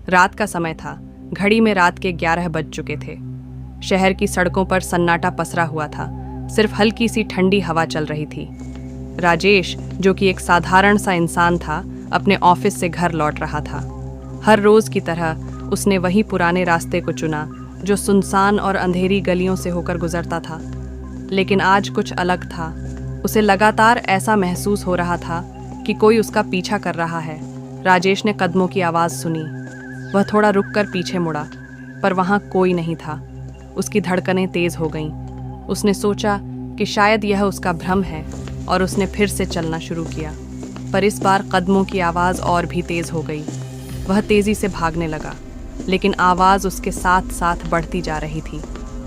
रात का समय था। घड़ी में रात के 11 बज चुके थे। शहर की सड़कों पर सन्नाटा पसरा हुआ था। सिर्फ हल्की सी ठंडी हवा चल रही थी। राजेश, जो कि एक साधारण सा इंसान था, अपने ऑफिस से घर लौट रहा था। हर रोज की तरह उसने वही पुराने रास्ते को चुना जो सुनसान और अंधेरी गलियों से होकर गुजरता था। लेकिन आज कुछ अलग था। उसे लगातार ऐसा महसूस हो रहा था कि कोई उसका पीछा कर रहा है। राजेश ने कदमों की आवाज़ सुनी। वह थोड़ा रुककर पीछे मुड़ा, पर वहाँ कोई नहीं था। उसकी धड़कनें तेज हो गईं। उसने सोचा कि शायद यह उसका भ्रम है और उसने फिर से चलना शुरू किया। पर इस बार कदमों की आवाज़ और भी तेज हो गई। वह तेज़ी से भागने लगा, लेकिन आवाज़ उसके साथ साथ बढ़ती जा रही थी।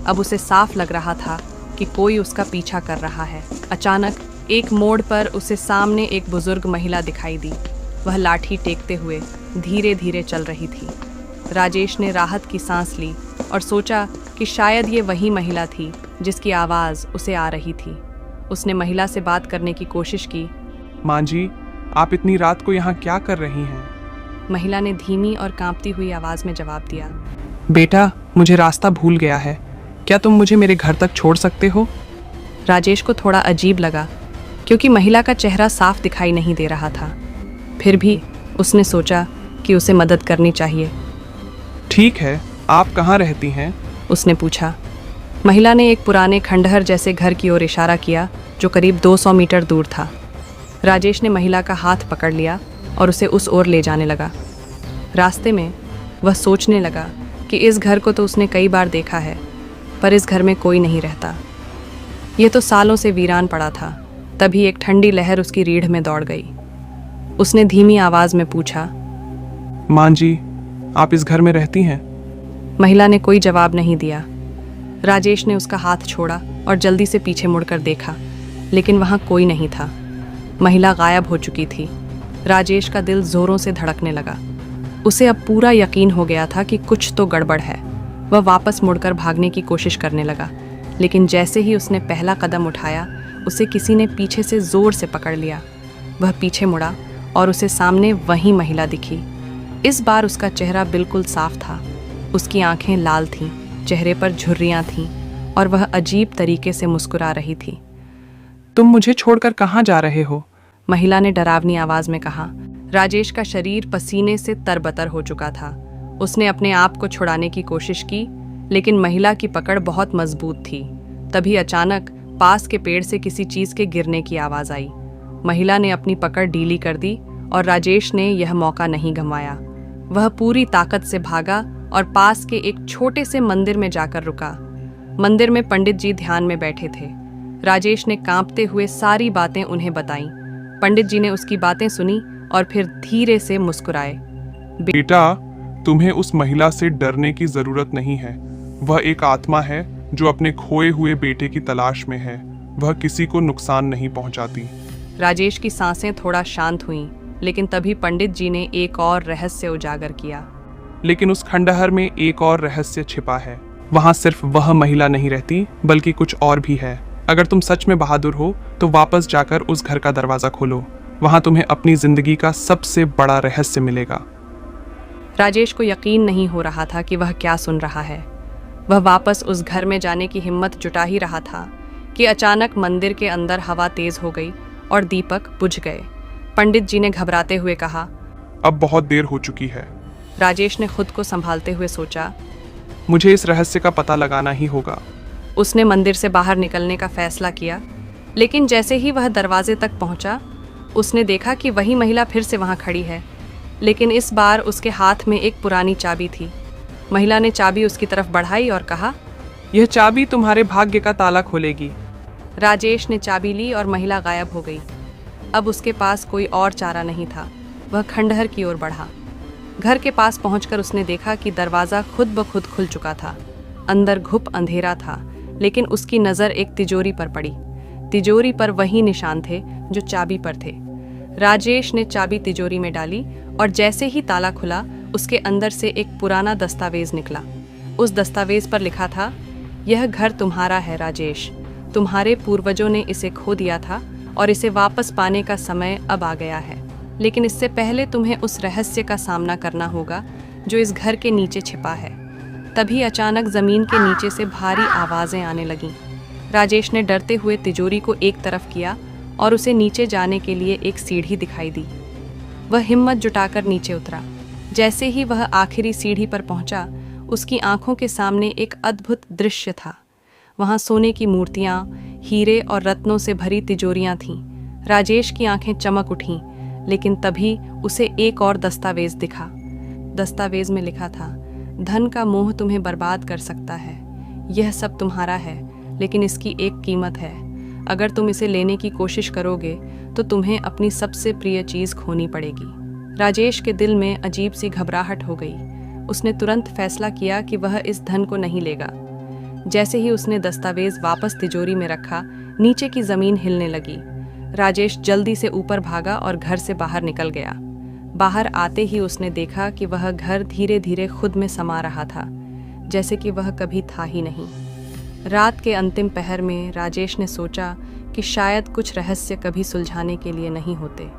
अब उसे साफ लग रहा था कि कोई उसका पीछा कर रहा है। अचानक एक मोड़ पर उसे सामने एक बुजुर्ग महिला दिखाई दी। वह लाठी टेकते हुए धीरे धीरे चल रही थी। राजेश ने राहत की सांस ली और सोचा कि शायद ये वही महिला थी जिसकी आवाज़ उसे आ रही थी। उसने महिला से बात करने की कोशिश की। माँ जी, आप इतनी रात को यहाँ क्या कर रही हैं? महिला ने धीमी और कांपती हुई आवाज़ में जवाब दिया, बेटा, मुझे रास्ता भूल गया है। क्या तुम मुझे मेरे घर तक छोड़ सकते हो? राजेश को थोड़ा अजीब लगा, क्योंकि महिला का चेहरा साफ दिखाई नहीं दे रहा था। फिर भी उसने सोचा कि उसे मदद करनी चाहिए। ठीक है, आप कहाँ रहती हैं? उसने पूछा। महिला ने एक पुराने खंडहर जैसे घर की ओर इशारा किया जो करीब 200 मीटर दूर था। राजेश ने महिला का हाथ पकड़ लिया और उसे उस ओर ले जाने लगा। रास्ते में वह सोचने लगा कि इस घर को तो उसने कई बार देखा है, पर इस घर में कोई नहीं रहता। ये तो सालों से वीरान पड़ा था। तभी एक ठंडी लहर उसकी रीढ़ में दौड़ गई। उसने धीमी आवाज़ में पूछा, माँ जी, आप इस घर में रहती हैं? महिला ने कोई जवाब नहीं दिया। राजेश ने उसका हाथ छोड़ा और जल्दी से पीछे मुड़कर देखा, लेकिन वहाँ कोई नहीं था। महिला गायब हो चुकी थी। राजेश का दिल जोरों से धड़कने लगा। उसे अब पूरा यकीन हो गया था कि कुछ तो गड़बड़ है। वह वापस मुड़कर भागने की कोशिश करने लगा, लेकिन जैसे ही उसने पहला कदम उठाया, उसे किसी ने पीछे से जोर से पकड़ लिया। वह पीछे मुड़ा और उसे सामने वही महिला दिखी। इस बार उसका चेहरा बिल्कुल साफ था। उसकी आंखें लाल थीं, चेहरे पर झुर्रियाँ थीं और वह अजीब तरीके से मुस्कुरा रही थी। तुम मुझे छोड़कर कहाँ जा रहे हो? महिला ने डरावनी आवाज में कहा। राजेश का शरीर पसीने से तरबतर हो चुका था। उसने अपने आप को छुड़ाने की कोशिश की, लेकिन महिला की पकड़ बहुत मजबूत थी। तभी अचानक पास के पेड़ से किसी चीज के गिरने की आवाज आई। महिला ने अपनी पकड़ ढीली कर दी और राजेश ने यह मौका नहीं गंवाया। वह पूरी ताकत से भागा और पास के एक छोटे से मंदिर में जाकर रुका। मंदिर में पंडित जी ध्यान में बैठे थे। राजेश ने कांपते हुए सारी बातें उन्हें बताईं। पंडित जी ने उसकी बातें सुनी और फिर धीरे से मुस्कुराए। बेटा, तुम्हें उस महिला से डरने की जरूरत नहीं है। वह एक आत्मा है जो अपने खोए हुए बेटे की तलाश में है। वह किसी को नुकसान नहीं पहुंचाती। राजेश की सांसें थोड़ा शांत हुईं, लेकिन तभी पंडित जी ने एक और रहस्य उजागर किया। लेकिन उस खंडहर में एक और रहस्य छिपा है। वहां सिर्फ वह महिला नहीं रहती, बल्कि कुछ और भी है। अगर तुम सच में बहादुर हो तो वापस जाकर उस घर का दरवाजा खोलो। वहां तुम्हें अपनी जिंदगी का सबसे बड़ा रहस्य मिलेगा। राजेश को यकीन नहीं हो रहा था कि वह क्या सुन रहा है। वह वापस उस घर में जाने की हिम्मत जुटा ही रहा था कि अचानक मंदिर के अंदर हवा तेज हो गई और दीपक बुझ गए। पंडित जी ने घबराते हुए कहा, अब बहुत देर हो चुकी है। राजेश ने खुद को संभालते हुए सोचा, मुझे इस रहस्य का पता लगाना ही होगा। उसने मंदिर से बाहर निकलने का फैसला किया, लेकिन जैसे ही वह दरवाजे तक पहुंचा, उसने देखा कि वही महिला फिर से वहां खड़ी है, लेकिन इस बार उसके हाथ में एक पुरानी चाबी थी। महिला ने चाबी उसकी तरफ बढ़ाई और कहा, यह चाबी तुम्हारे भाग्य का ताला खोलेगी। राजेश ने चाबी ली और महिला गायब हो गई। अब उसके पास कोई और चारा नहीं था। वह खंडहर की ओर बढ़ा। घर के पास पहुंचकर उसने देखा कि दरवाज़ा खुद ब खुद खुल चुका था। अंदर घुप अंधेरा था, लेकिन उसकी नज़र एक तिजोरी पर पड़ी। तिजोरी पर वही निशान थे जो चाबी पर थे। राजेश ने चाबी तिजोरी में डाली और जैसे ही ताला खुला, उसके अंदर से एक पुराना दस्तावेज निकला। उस दस्तावेज पर लिखा था, यह घर तुम्हारा है राजेश। तुम्हारे पूर्वजों ने इसे खो दिया था और इसे वापस पाने का समय अब आ गया है। लेकिन इससे पहले तुम्हें उस रहस्य का सामना करना होगा जो इस घर के नीचे छिपा है। तभी अचानक जमीन के नीचे से भारी आवाजें आने लगीं। राजेश ने डरते हुए तिजोरी को एक तरफ किया और उसे नीचे जाने के लिए एक सीढ़ी दिखाई दी। वह हिम्मत जुटाकर नीचे उतरा। जैसे ही वह आखिरी सीढ़ी पर पहुंचा, उसकी आंखों के सामने एक अद्भुत दृश्य था। वहां सोने की मूर्तियां, हीरे और रत्नों से भरी तिजोरियां थीं। राजेश की आंखें चमक उठीं, लेकिन तभी उसे एक और दस्तावेज दिखा। दस्तावेज में लिखा था, धन का मोह तुम्हें बर्बाद कर सकता है। यह सब तुम्हारा है, लेकिन इसकी एक कीमत है। अगर तुम इसे लेने की कोशिश करोगे तो तुम्हें अपनी सबसे प्रिय चीज खोनी पड़ेगी। राजेश के दिल में अजीब सी घबराहट हो गई। उसने तुरंत फैसला किया कि वह इस धन को नहीं लेगा। जैसे ही उसने दस्तावेज वापस तिजोरी में रखा, नीचे की जमीन हिलने लगी। राजेश जल्दी से ऊपर भागा और घर से बाहर निकल गया। बाहर आते ही उसने देखा कि वह घर धीरे धीरे खुद में समा रहा था, जैसे कि वह कभी था ही नहीं। रात के अंतिम पहर में राजेश ने सोचा कि शायद कुछ रहस्य कभी सुलझाने के लिए नहीं होते।